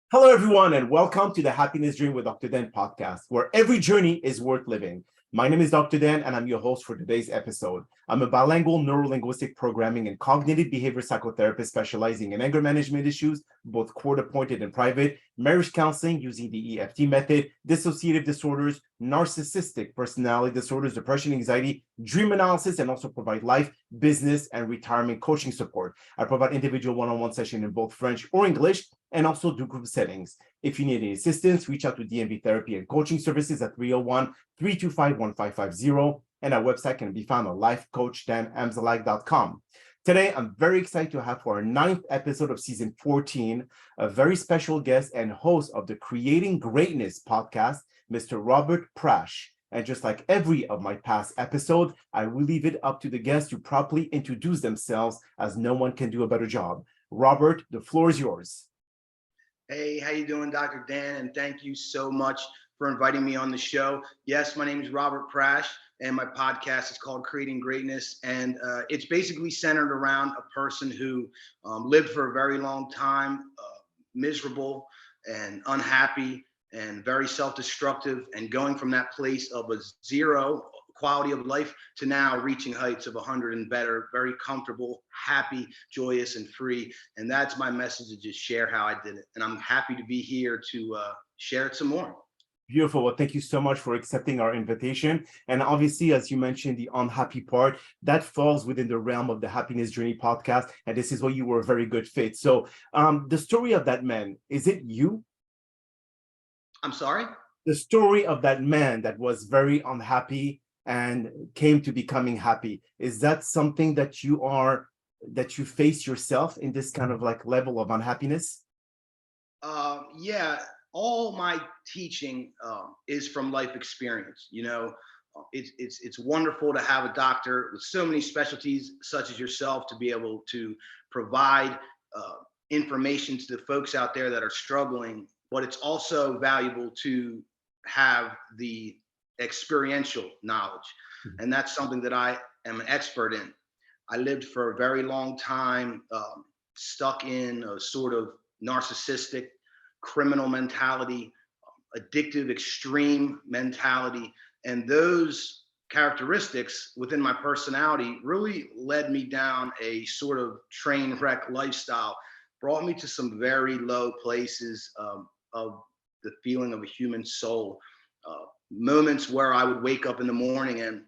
Hello, everyone, and welcome to the Happiness Journey with Dr. Dan podcast, where every journey is worth living. My name is Dr. Dan, and I'm your host for today's episode. I'm a bilingual neuro-linguistic programming and cognitive behavior psychotherapist specializing in anger management issues, both court-appointed and private, marriage counseling using the EFT method, dissociative disorders, narcissistic personality disorders, depression, anxiety, dream analysis, and also provide life, business, and retirement coaching support. I provide individual one-on-one sessions in both French or English, and also do group settings. If you need any assistance, reach out to DMV Therapy and Coaching Services at 301-325-1550, and our website can be found on lifecoach.drdanamzallag.com. Today, I'm very excited to have for our 9th episode of season 14, a very special guest and host of the Creating Greatness podcast, Mr. Robert Prasch. And just like every of my past episodes, I will leave it up to the guests to properly introduce themselves, as no one can do a better job. Robert, the floor is yours. Hey, how you doing, Dr. Dan? And thank you so much for inviting me on the show. Yes, my name is Robert Prasch, and my podcast is called Creating Greatness. And it's basically centered around a person who lived for a very long time, miserable and unhappy and very self-destructive, and going from that place of a zero quality of life to now reaching heights of 100 and better, very comfortable, happy, joyous, and free. And that's my message, to just share how I did it. And I'm happy to be here to share it some more. Beautiful. Well, thank you so much for accepting our invitation. And obviously, as you mentioned, the unhappy part, that falls within the realm of the Happiness Journey podcast. And this is where you were a very good fit. So the story of that man, is it you? I'm sorry? The story of that man that was very unhappy and came to becoming happy, is that something that you face yourself in this kind of like level of unhappiness? Yeah, all my teaching is from life experience. You know, it's wonderful to have a doctor with so many specialties such as yourself to be able to provide information to the folks out there that are struggling, but it's also valuable to have the experiential knowledge. And that's something that I am an expert in. I lived for a very long time stuck in a sort of narcissistic, criminal mentality, addictive, extreme mentality. And those characteristics within my personality really led me down a sort of train wreck lifestyle, brought me to some very low places of the feeling of a human soul. Moments where I would wake up in the morning and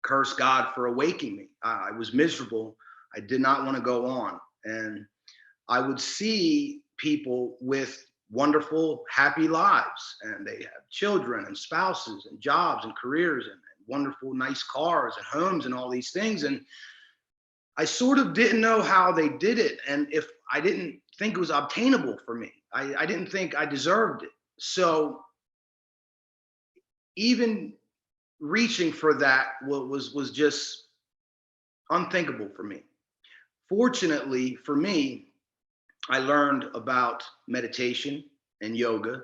curse God for awaking me. I was miserable. I did not want to go on. And I would see people with wonderful, happy lives, and they have children and spouses and jobs and careers and wonderful, nice cars and homes and all these things. And I sort of didn't know how they did it. And if I didn't think it was obtainable for me, I didn't think I deserved it. So even reaching for that was just unthinkable for me. Fortunately for me, I learned about meditation and yoga.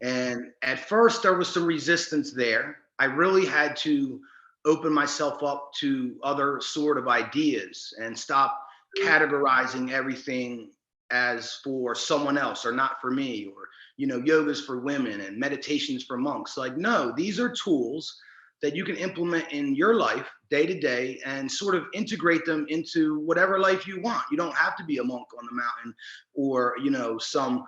And at first there was some resistance there. I really had to open myself up to other sort of ideas and stop categorizing everything as for someone else or not for me, or, you know, yoga's for women and meditation's for monks. Like, no, these are tools that you can implement in your life day to day and sort of integrate them into whatever life you want. You don't have to be a monk on the mountain, or, you know, some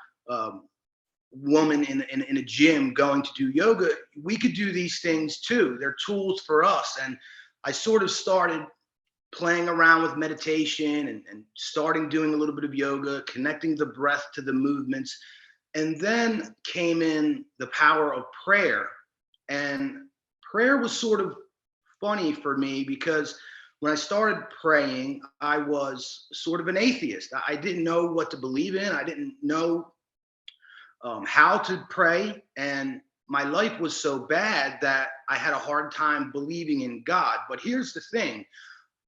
woman in a gym going to do yoga. We could do these things too. They're tools for us. And I sort of started playing around with meditation and starting doing a little bit of yoga, connecting the breath to the movements. And then came in the power of prayer. And prayer was sort of funny for me, because when I started praying, I was sort of an atheist. I didn't know what to believe in. I didn't know how to pray. And my life was so bad that I had a hard time believing in God. But here's the thing.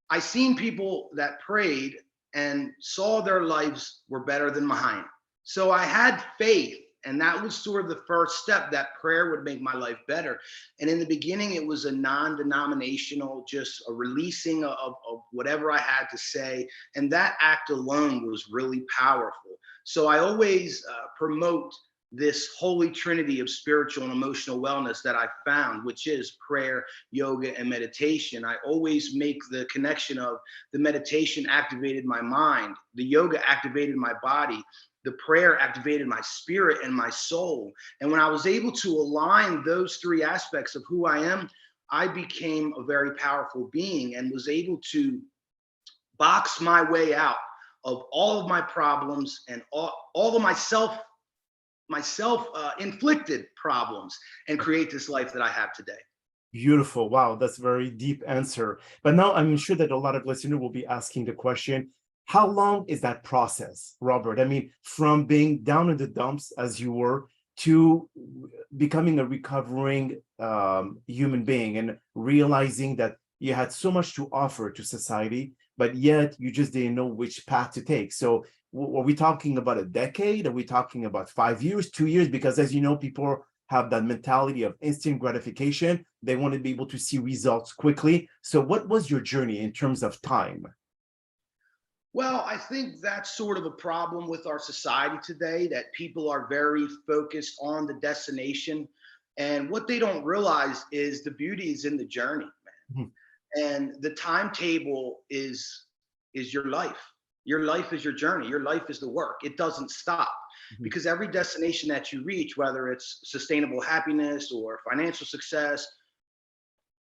I seen people that prayed and saw their lives were better than mine. So I had faith, and that was sort of the first step, that prayer would make my life better. And in the beginning, it was a non-denominational, just a releasing of whatever I had to say. And that act alone was really powerful. So I always promote this holy trinity of spiritual and emotional wellness that I found, which is prayer, yoga, and meditation. I always make the connection of the meditation activated my mind, the yoga activated my body, the prayer activated my spirit and my soul. And when I was able to align those three aspects of who I am, I became a very powerful being and was able to box my way out of all of my problems and all of myself inflicted problems, and create this life that I have today. Beautiful. Wow, that's a very deep answer. But now I'm sure that a lot of listeners will be asking the question, how long is that process, Robert? I mean, from being down in the dumps as you were to becoming a recovering human being and realizing that you had so much to offer to society, but yet you just didn't know which path to take. So are we talking about a decade? Are we talking about 5 years, 2 years? Because as you know, people have that mentality of instant gratification. They want to be able to see results quickly. So what was your journey in terms of time? Well, I think that's sort of a problem with our society today, that people are very focused on the destination. And what they don't realize is the beauty is in the journey, man. And the timetable is your life. Your life is your journey. Your life is the work. It doesn't stop, because every destination that you reach, whether it's sustainable happiness or financial success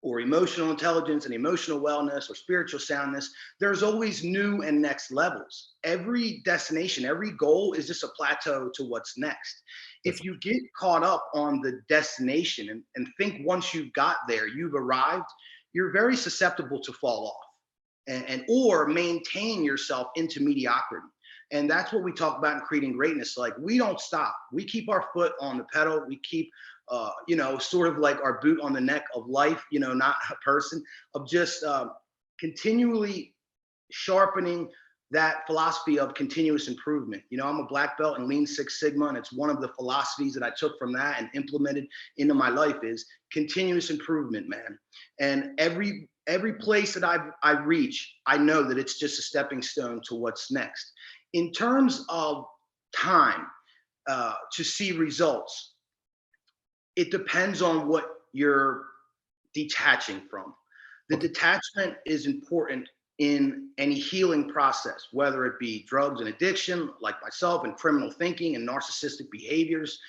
or emotional intelligence and emotional wellness or spiritual soundness, there's always new and next levels. Every destination, every goal is just a plateau to what's next. If you get caught up on the destination and think once you've got there, you've arrived, you're very susceptible to fall off and or maintain yourself into mediocrity. And that's what we talk about in creating greatness. Like, we don't stop. We keep our foot on the pedal. We keep, sort of like our boot on the neck of life, not a person, of just continually sharpening that philosophy of continuous improvement. I'm a black belt in Lean Six Sigma, and it's one of the philosophies that I took from that and implemented into my life is continuous improvement, man. And every place that I reach, I know that it's just a stepping stone to what's next. In terms of time to see results, it depends on what you're detaching from. The detachment is important in any healing process, whether it be drugs and addiction, like myself, and criminal thinking and narcissistic behaviors,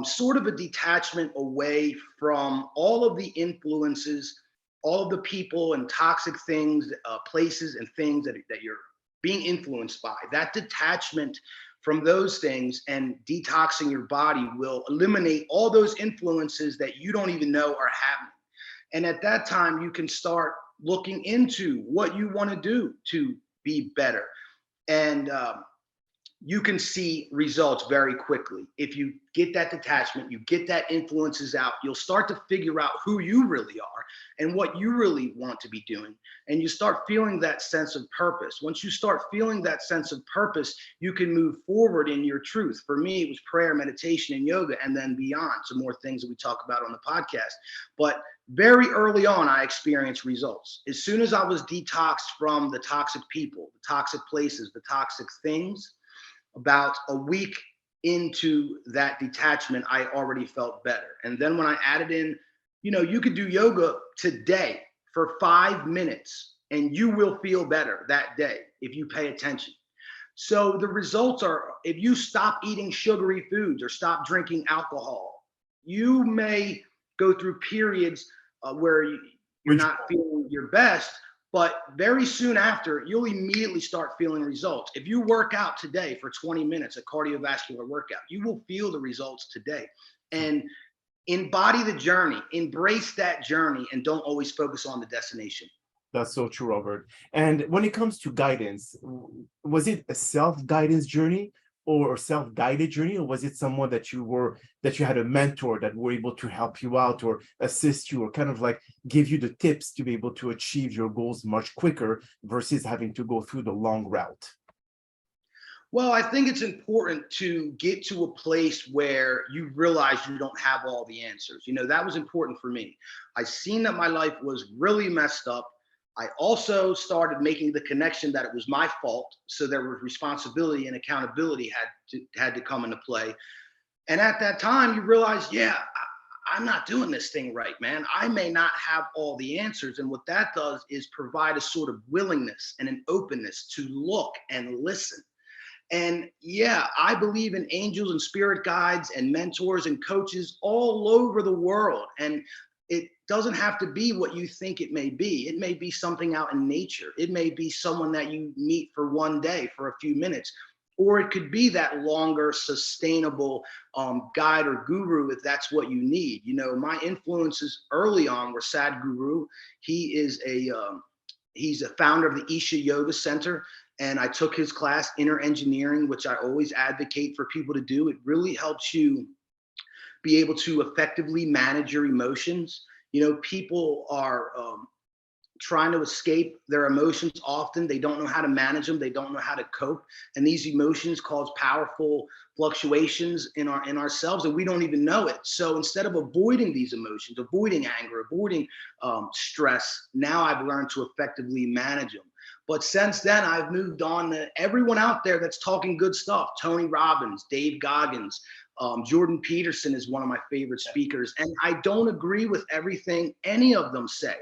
sort of a detachment away from all of the influences, all of the people and toxic things, places and things that you're being influenced by. That detachment from those things and detoxing your body will eliminate all those influences that you don't even know are happening. And at that time, you can start looking into what you want to do to be better. And you can see results very quickly. If you get that detachment, you get that influences out, you'll start to figure out who you really are and what you really want to be doing. And you start feeling that sense of purpose. Once you start feeling that sense of purpose, you can move forward in your truth. For me, it was prayer, meditation, and yoga, and then beyond, some more things that we talk about on the podcast. But very early on, I experienced results. As soon as I was detoxed from the toxic people, the toxic places, the toxic things, about a week into that detachment, I already felt better. And then when I added in, you could do yoga today for 5 minutes and you will feel better that day if you pay attention. So the results are, if you stop eating sugary foods or stop drinking alcohol, you may go through periods where you're not feeling your best, but very soon after, you'll immediately start feeling results. If you work out today for 20 minutes, a cardiovascular workout, you will feel the results today. And embody the journey, embrace that journey, and don't always focus on the destination. That's so true, Robert. And when it comes to guidance, was it a self-guidance journey or a self-guided journey, or was it someone that you had a mentor that were able to help you out or assist you or kind of like give you the tips to be able to achieve your goals much quicker versus having to go through the long route? Well, I think it's important to get to a place where you realize you don't have all the answers. That was important for me. I seen that my life was really messed up. I also started making the connection that it was my fault. So there was responsibility and accountability had to come into play. And at that time, you realize, yeah, I'm not doing this thing right, man. I may not have all the answers. And what that does is provide a sort of willingness and an openness to look and listen. And yeah, I believe in angels and spirit guides and mentors and coaches all over the world. And it doesn't have to be what you think it may be. It may be something out in nature. It may be someone that you meet for one day for a few minutes. Or it could be that longer, sustainable guide or guru if that's what you need. You know, my influences early on were Sadhguru. He's a founder of the Isha Yoga Center. And I took his class, Inner Engineering, which I always advocate for people to do. It really helps you be able to effectively manage your emotions. You know, people are trying to escape their emotions often. They don't know how to manage them. They don't know how to cope. And these emotions cause powerful fluctuations in ourselves, and we don't even know it. So instead of avoiding these emotions, avoiding anger, avoiding stress, now I've learned to effectively manage them. But since then, I've moved on to everyone out there that's talking good stuff. Tony Robbins, Dave Goggins, Jordan Peterson is one of my favorite speakers. And I don't agree with everything any of them say,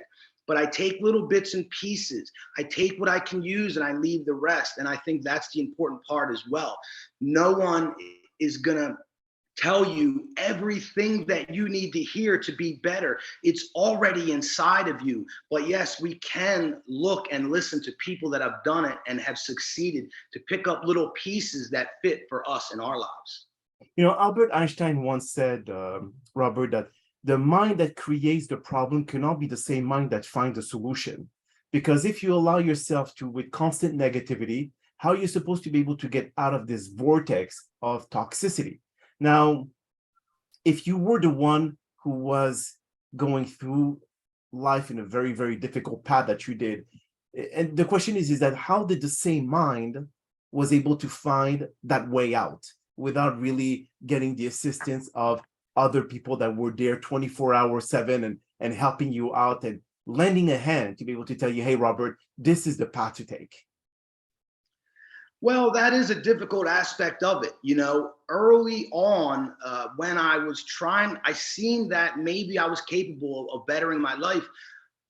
but I take little bits and pieces. I take what I can use and I leave the rest. And I think that's the important part as well. No one is gonna tell you everything that you need to hear to be better. It's already inside of you. But yes, we can look and listen to people that have done it and have succeeded to pick up little pieces that fit for us in our lives. You know, Albert Einstein once said, Robert, that the mind that creates the problem cannot be the same mind that finds a solution. Because if you allow yourself to, with constant negativity, how are you supposed to be able to get out of this vortex of toxicity? Now, if you were the one who was going through life in a very, very difficult path that you did, and the question is that how did the same mind was able to find that way out without really getting the assistance of other people that were there 24/7 and helping you out and lending a hand to be able to tell you, hey, Robert, this is the path to take? Well, that is a difficult aspect of it. You know, early on, when I was trying, I seen that maybe I was capable of bettering my life.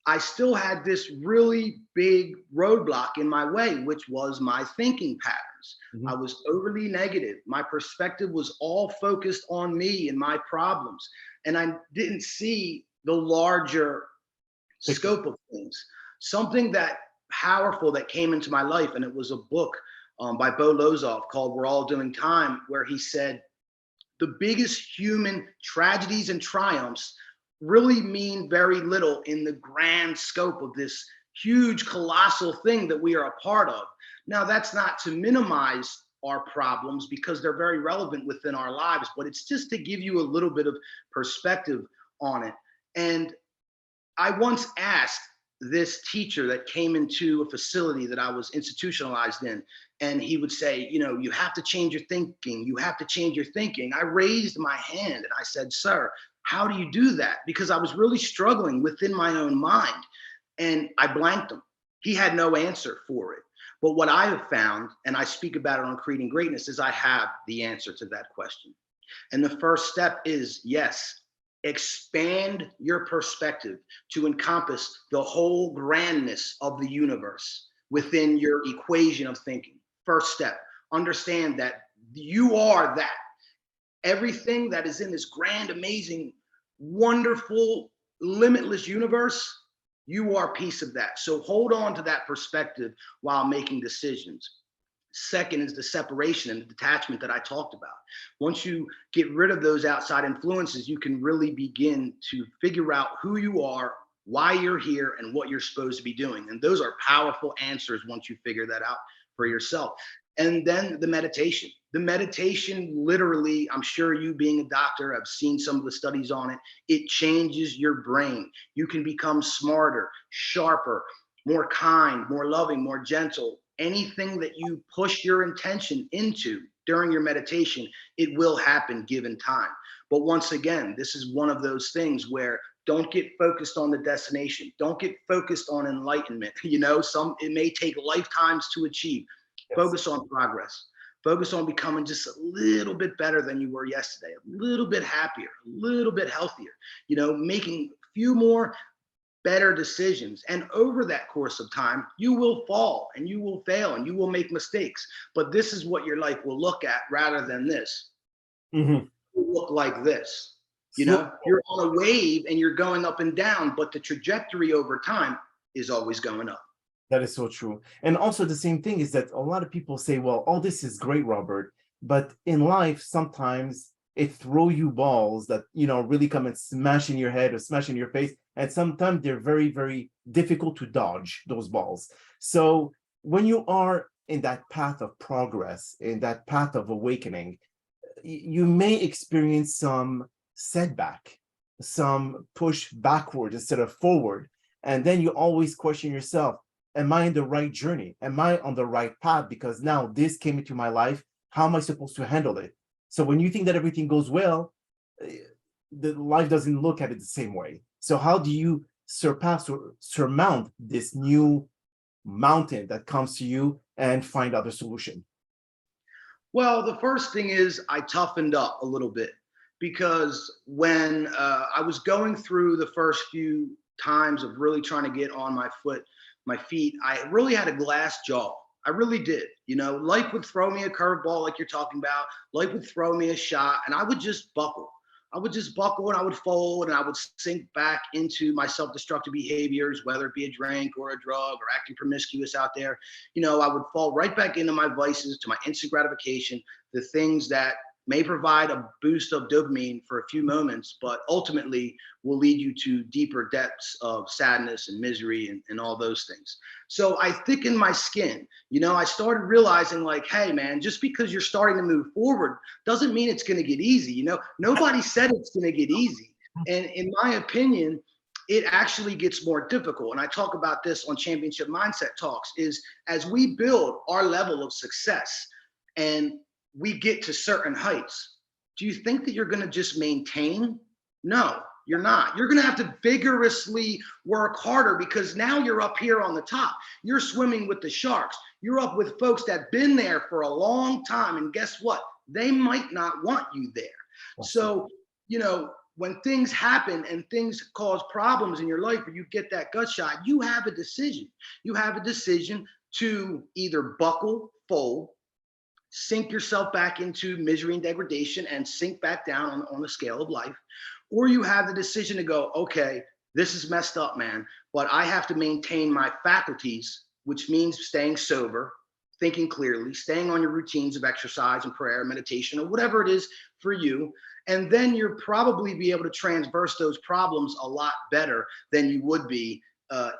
I still had this really big roadblock in my way, which was my thinking patterns. Mm-hmm. I was overly negative. My perspective was all focused on me and my problems. And I didn't see the larger scope of things. Something that powerful that came into my life, and it was a book by Bo Lozoff called We're All Doing Time, where he said, the biggest human tragedies and triumphs really mean very little in the grand scope of this huge, colossal thing that we are a part of. Now, that's not to minimize our problems because they're very relevant within our lives, but it's just to give you a little bit of perspective on it. And I once asked this teacher that came into a facility that I was institutionalized in, and he would say, you know, you have to change your thinking. You have to change your thinking. I raised my hand and I said, sir, how do you do that? Because I was really struggling within my own mind, and I blanked him. He had no answer for it. But what I have found, and I speak about it on Creating Greatness, is I have the answer to that question. And the first step is, yes, expand your perspective to encompass the whole grandness of the universe within your equation of thinking. First step, understand that you are that. Everything that is in this grand, amazing, wonderful, limitless universe, you are a piece of that. So hold on to that perspective while making decisions. Second is the separation and the detachment that I talked about. Once you get rid of those outside influences, you can really begin to figure out who you are, why you're here, and what you're supposed to be doing. And those are powerful answers once you figure that out for yourself. And then the meditation. The meditation literally, I'm sure you being a doctor, I've seen some of the studies on it, it changes your brain. You can become smarter, sharper, more kind, more loving, more gentle. Anything that you push your intention into during your meditation, it will happen given time. But once again, this is one of those things where Don't get focused on the destination. Don't get focused on enlightenment. It may take lifetimes to achieve. Yes. Focus on progress. Focus on becoming just a little bit better than you were yesterday, a little bit happier, a little bit healthier, making a few more better decisions. And over that course of time, you will fall and you will fail and you will make mistakes. But this is what your life will look at rather than this. Mm-hmm. It will look like this. So, You're on a wave and you're going up and down, but the trajectory over time is always going up. that is so true. And also the same thing is that a lot of people say, well, all this is great, Robert, but in life, sometimes it throw you balls that, really come and smash in your head or smash in your face. And sometimes they're very, very difficult to dodge those balls. So when you are in that path of progress, in that path of awakening, you may experience some setback, some push backward instead of forward. And then you always question yourself, am I in the right journey? Am I on the right path? Because now this came into my life. How am I supposed to handle it? So when you think that everything goes well, the life doesn't look at it the same way. So how do you surpass or surmount this new mountain that comes to you and find other solution? Well, the first thing is I toughened up a little bit, because when I was going through the first few times of really trying to get on my feet, I really had a glass jaw. I really did. Life would throw me a curveball like you're talking about. Life would throw me a shot and I would just buckle. I would just buckle and I would fold and I would sink back into my self-destructive behaviors, whether it be a drink or a drug or acting promiscuous out there. I would fall right back into my vices, to my instant gratification, the things that may provide a boost of dopamine for a few moments, but ultimately will lead you to deeper depths of sadness and misery and all those things. So I thickened my skin. I started realizing like, hey man, just because you're starting to move forward doesn't mean it's going to get easy. Nobody said it's going to get easy. And in my opinion, it actually gets more difficult. And I talk about this on Championship Mindset Talks, is as we build our level of success and we get to certain heights, do you think that you're going to just maintain? No, you're not. You're going to have to vigorously work harder, because now you're up here on the top. You're swimming with the sharks. You're up with folks that have been there for a long time. And guess what? They might not want you there. So, when things happen and things cause problems in your life, or you get that gut shot, you have a decision. You have a decision to either buckle, fold, sink yourself back into misery and degradation and sink back down on the scale of life. Or you have the decision to go, okay, this is messed up, man, but I have to maintain my faculties, which means staying sober, thinking clearly, staying on your routines of exercise and prayer, meditation, or whatever it is for you. And then you'll probably be able to transverse those problems a lot better than you would be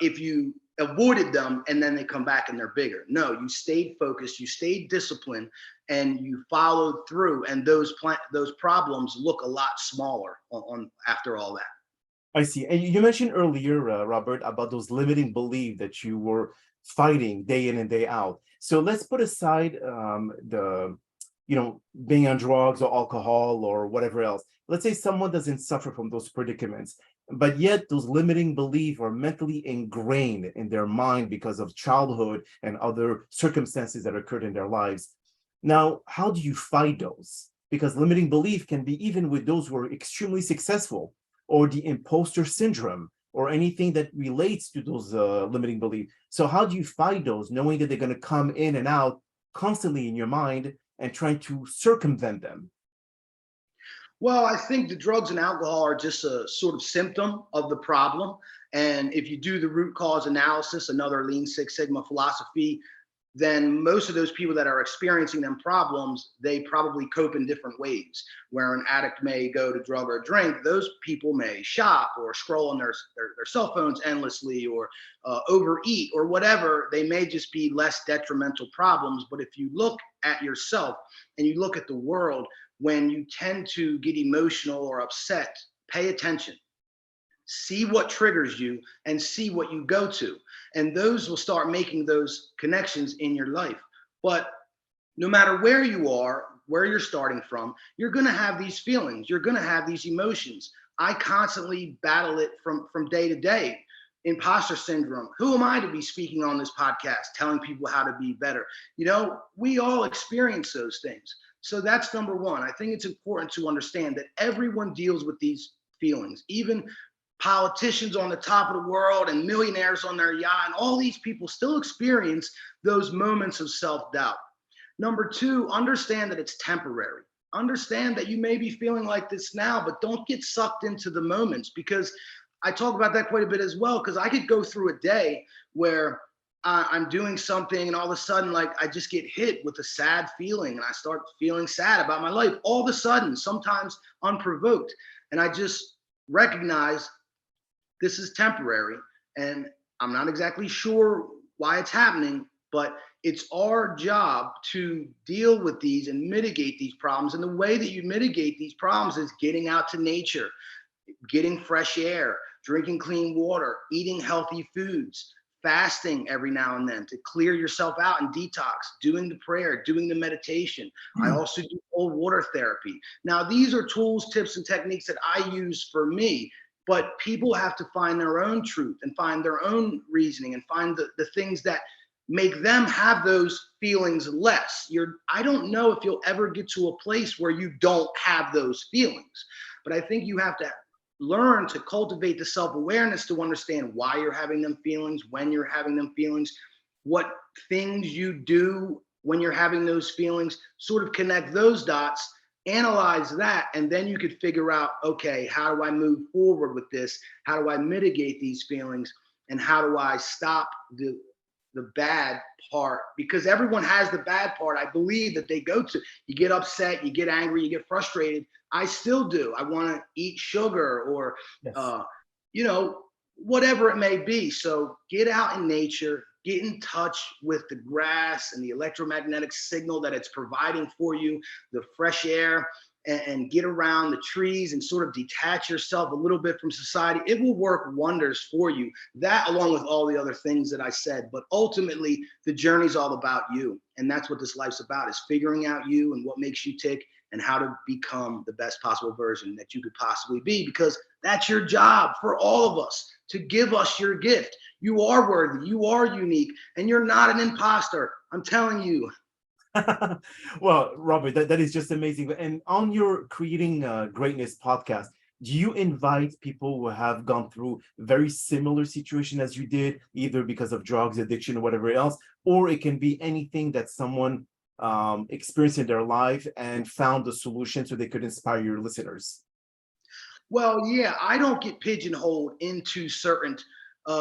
if you avoided them and then they come back and they're bigger. No, you stayed focused, you stayed disciplined, and you followed through, and those problems look a lot smaller on after all that. I see. And you mentioned earlier, Robert, about those limiting beliefs that you were fighting day in and day out. So let's put aside being on drugs or alcohol or whatever else. Let's say someone doesn't suffer from those predicaments, but yet those limiting beliefs are mentally ingrained in their mind because of childhood and other circumstances that occurred in their lives. Now, how do you fight those? Because limiting belief can be even with those who are extremely successful, or the imposter syndrome, or anything that relates to those limiting beliefs. So how do you fight those, knowing that they're going to come in and out constantly in your mind and trying to circumvent them? Well, I think the drugs and alcohol are just a sort of symptom of the problem. And if you do the root cause analysis, another Lean Six Sigma philosophy, then most of those people that are experiencing them problems, they probably cope in different ways. Where an addict may go to drug or drink, those people may shop or scroll on their cell phones endlessly, or overeat or whatever. They may just be less detrimental problems. But if you look at yourself and you look at the world, when you tend to get emotional or upset, pay attention. See what triggers you and see what you go to. And those will start making those connections in your life. But no matter where you are, where you're starting from, you're going to have these feelings. You're going to have these emotions. I constantly battle it from day to day. Imposter syndrome. Who am I to be speaking on this podcast, telling people how to be better? We all experience those things. So that's number one. I think it's important to understand that everyone deals with these feelings, even politicians on the top of the world and millionaires on their yacht, and all these people still experience those moments of self-doubt. Number two, understand that it's temporary. Understand that you may be feeling like this now, but don't get sucked into the moments, because I talk about that quite a bit as well, because I could go through a day where I'm doing something and all of a sudden, like, I just get hit with a sad feeling and I start feeling sad about my life all of a sudden, sometimes unprovoked. And I just recognize this is temporary, and I'm not exactly sure why it's happening, but it's our job to deal with these and mitigate these problems. And the way that you mitigate these problems is getting out to nature, getting fresh air, drinking clean water, eating healthy foods, fasting every now and then to clear yourself out and detox, doing the prayer, doing the meditation. I also do cold water therapy. Now, these are tools, tips, and techniques that I use for me, but people have to find their own truth and find their own reasoning and find the things that make them have those feelings less. I don't know if you'll ever get to a place where you don't have those feelings, but I think you have to learn to cultivate the self-awareness to understand why you're having them feelings, when you're having them feelings, what things you do when you're having those feelings, sort of connect those dots, analyze that, and then you could figure out, okay, how do I move forward with this? How do I mitigate these feelings? And how do I stop the bad part? Because everyone has the bad part, I believe, that they go to. You get upset, you get angry, you get frustrated. I still do. I want to eat sugar or, yes. Whatever it may be. So get out in nature, get in touch with the grass and the electromagnetic signal that it's providing for you, the fresh air, and get around the trees and sort of detach yourself a little bit from society. It will work wonders for you. That, along with all the other things that I said. But ultimately, the journey's all about you. And that's what this life's about, is figuring out you and what makes you tick and how to become the best possible version that you could possibly be, because that's your job for all of us, to give us your gift. You are worthy, you are unique, and you're not an imposter. I'm telling you. Well, Robert, that is just amazing. And on your Creating Greatness podcast, do you invite people who have gone through very similar situation as you did, either because of drugs, addiction, or whatever else, or it can be anything that someone experienced in their life and found the solution so they could inspire your listeners? Well, yeah, I don't get pigeonholed into certain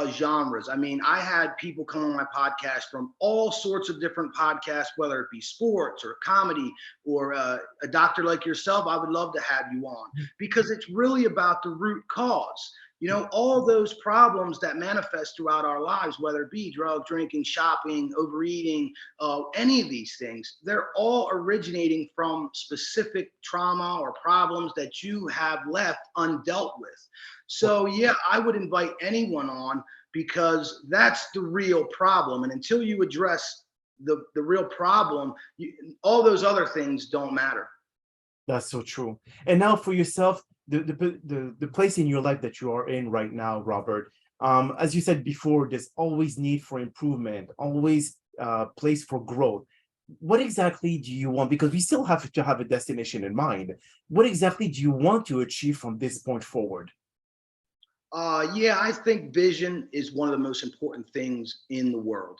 genres. I mean, I had people come on my podcast from all sorts of different podcasts, whether it be sports or comedy or a doctor like yourself. I would love to have you on, because it's really about the root cause. All those problems that manifest throughout our lives, whether it be drug, drinking, shopping, overeating, any of these things, they're all originating from specific trauma or problems that you have left undealt with. So yeah, I would invite anyone on, because that's the real problem. And until you address the real problem, all those other things don't matter. That's so true. And now for yourself, the place in your life that you are in right now, Robert, as you said before, there's always need for improvement, always place for growth. What exactly do you want? Because we still have to have a destination in mind. What exactly do you want to achieve from this point forward? Yeah, I think vision is one of the most important things in the world.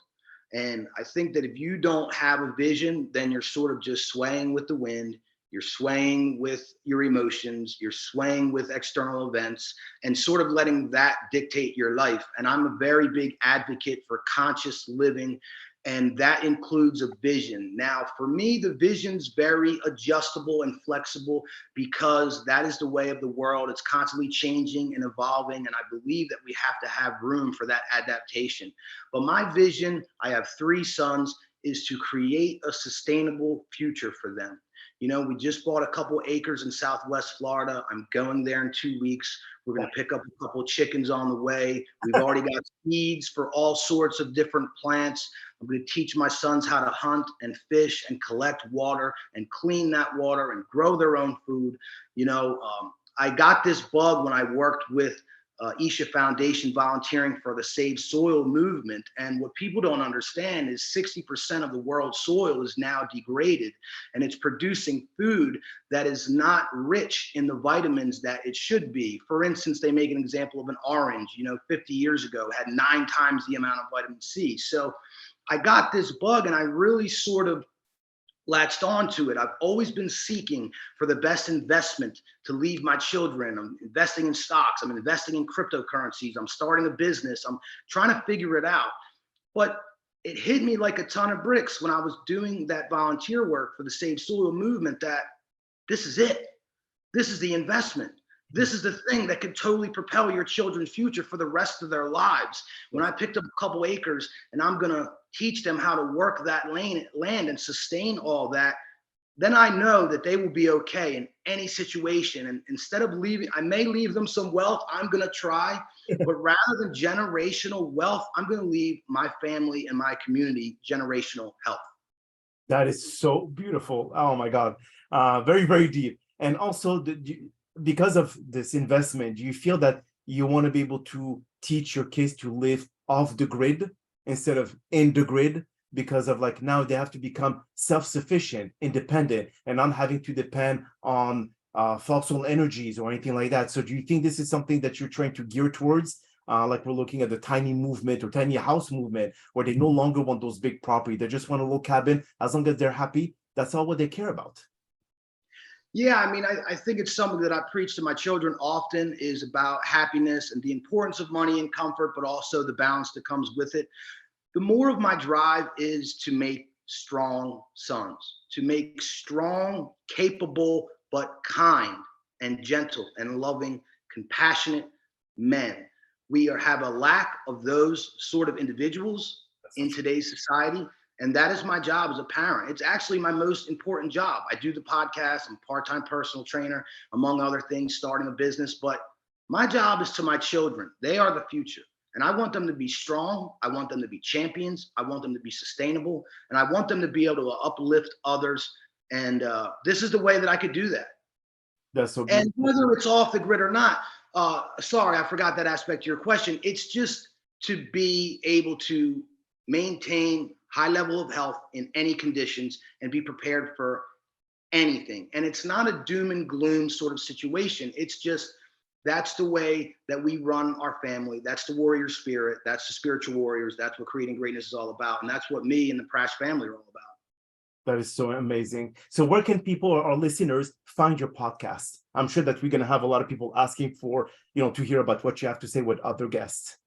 And I think that if you don't have a vision, then you're sort of just swaying with the wind. You're swaying with your emotions. You're swaying with external events and sort of letting that dictate your life. And I'm a very big advocate for conscious living, and that includes a vision. Now, for me, the vision's very adjustable and flexible, because that is the way of the world. It's constantly changing and evolving, and I believe that we have to have room for that adaptation. But my vision, I have 3 sons, is to create a sustainable future for them. We just bought a couple acres in Southwest Florida. I'm going there in 2 weeks. We're going to pick up a couple chickens on the way. We've already got seeds for all sorts of different plants. I'm going to teach my sons how to hunt and fish and collect water and clean that water and grow their own food. I got this bug when I worked with Isha Foundation volunteering for the Save Soil movement. And what people don't understand is 60% of the world's soil is now degraded, and it's producing food that is not rich in the vitamins that it should be. For instance, they make an example of an orange, 50 years ago had 9 times the amount of vitamin C. So I got this bug and I really sort of latched onto it. I've always been seeking for the best investment to leave my children. I'm investing in stocks. I'm investing in cryptocurrencies. I'm starting a business. I'm trying to figure it out. But it hit me like a ton of bricks when I was doing that volunteer work for the Save Soil movement that this is it. This is the investment. This is the thing that could totally propel your children's future for the rest of their lives. When I picked up a couple acres and I'm going to teach them how to work that land and sustain all that, then I know that they will be okay in any situation. And instead of leaving, I may leave them some wealth. I'm going to try, but rather than generational wealth, I'm going to leave my family and my community generational health. That is so beautiful. Oh my God. Very, very deep. And also because of this investment, do you feel that you want to be able to teach your kids to live off the grid instead of in the grid? Because of now they have to become self-sufficient, independent, and not having to depend on fossil energies or anything like that. So do you think this is something that you're trying to gear towards? Like we're looking at the tiny movement or tiny house movement, where they no longer want those big property. They just want a little cabin. As long as they're happy, that's all what they care about. Yeah, I think it's something that I preach to my children often, is about happiness and the importance of money and comfort, but also the balance that comes with it. The more of my drive is to make strong sons, to make strong, capable, but kind and gentle and loving, compassionate men. We have a lack of those sort of individuals in today's society. And that is my job as a parent. It's actually my most important job. I do the podcast. I'm a part-time personal trainer, among other things, starting a business. But my job is to my children. They are the future. And I want them to be strong. I want them to be champions. I want them to be sustainable. And I want them to be able to uplift others. And this is the way that I could do that. That's so beautiful. And whether it's off the grid or not, sorry, I forgot that aspect of your question. It's just to be able to maintain high level of health in any conditions and be prepared for anything. And it's not a doom and gloom sort of situation. It's just, that's the way that we run our family. That's the warrior spirit. That's the spiritual warriors. That's what creating greatness is all about. And that's what me and the Prasch family are all about. That is so amazing. So where can people or our listeners find your podcast? I'm sure that we're going to have a lot of people asking for, to hear about what you have to say with other guests.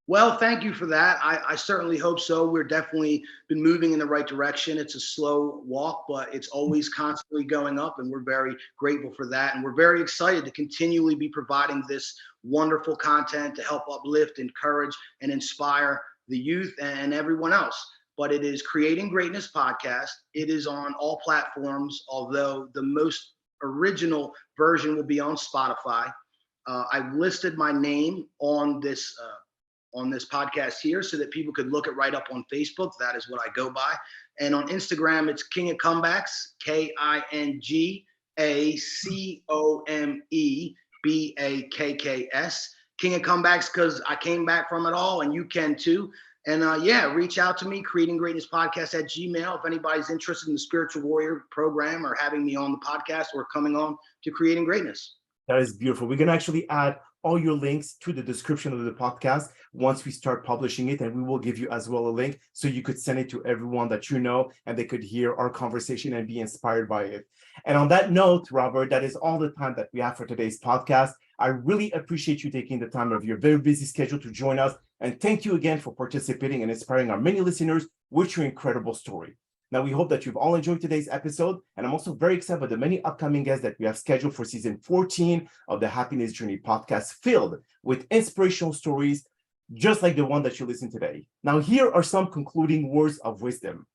Well, thank you for that. I certainly hope so. We're definitely been moving in the right direction. It's a slow walk, but it's always constantly going up, and we're very grateful for that. And we're very excited to continually be providing this wonderful content to help uplift, encourage, and inspire the youth and everyone else. But it is Creating Greatness Podcast. It is on all platforms, although the most original version will be on Spotify. I've listed my name on this podcast here so that people could look it right up on Facebook. That is what I go by. And on Instagram, it's King of Comebacks, KingAComebakks, King of Comebacks, because I came back from it all, and you can too. And reach out to me, Creating Greatness Podcast at Gmail. If anybody's interested in the Spiritual Warrior program or having me on the podcast or coming on to Creating Greatness. That is beautiful. We're going to actually add all your links to the description of the podcast once we start publishing it, and we will give you as well a link so you could send it to everyone that you know and they could hear our conversation and be inspired by it. And on that note, Robert, that is all the time that we have for today's podcast. I really appreciate you taking the time of your very busy schedule to join us, and thank you again for participating and inspiring our many listeners with your incredible story. Now, we hope that you've all enjoyed today's episode, and I'm also very excited about the many upcoming guests that we have scheduled for season 14 of the Happiness Journey podcast, filled with inspirational stories just like the one that you listened today. Now, here are some concluding words of wisdom.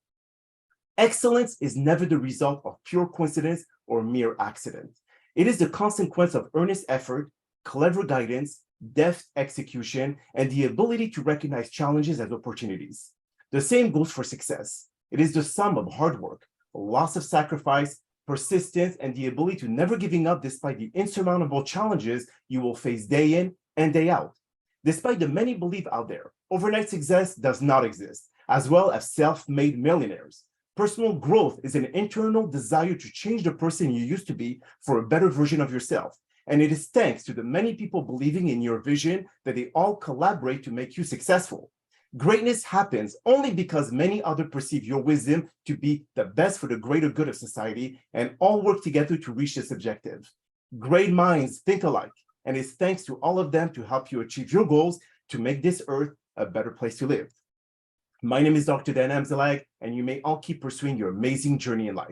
Excellence is never the result of pure coincidence or mere accident. It is the consequence of earnest effort, clever guidance, deft execution, and the ability to recognize challenges as opportunities. The same goes for success. It is the sum of hard work, lots of sacrifice, persistence, and the ability to never giving up despite the insurmountable challenges you will face day in and day out. Despite the many beliefs out there, overnight success does not exist, as well as self-made millionaires. Personal growth is an internal desire to change the person you used to be for a better version of yourself. And it is thanks to the many people believing in your vision that they all collaborate to make you successful. Greatness happens only because many others perceive your wisdom to be the best for the greater good of society and all work together to reach this objective. Great minds think alike, and it's thanks to all of them to help you achieve your goals to make this earth a better place to live. My name is Dr. Dan Amzallag, and you may all keep pursuing your amazing journey in life.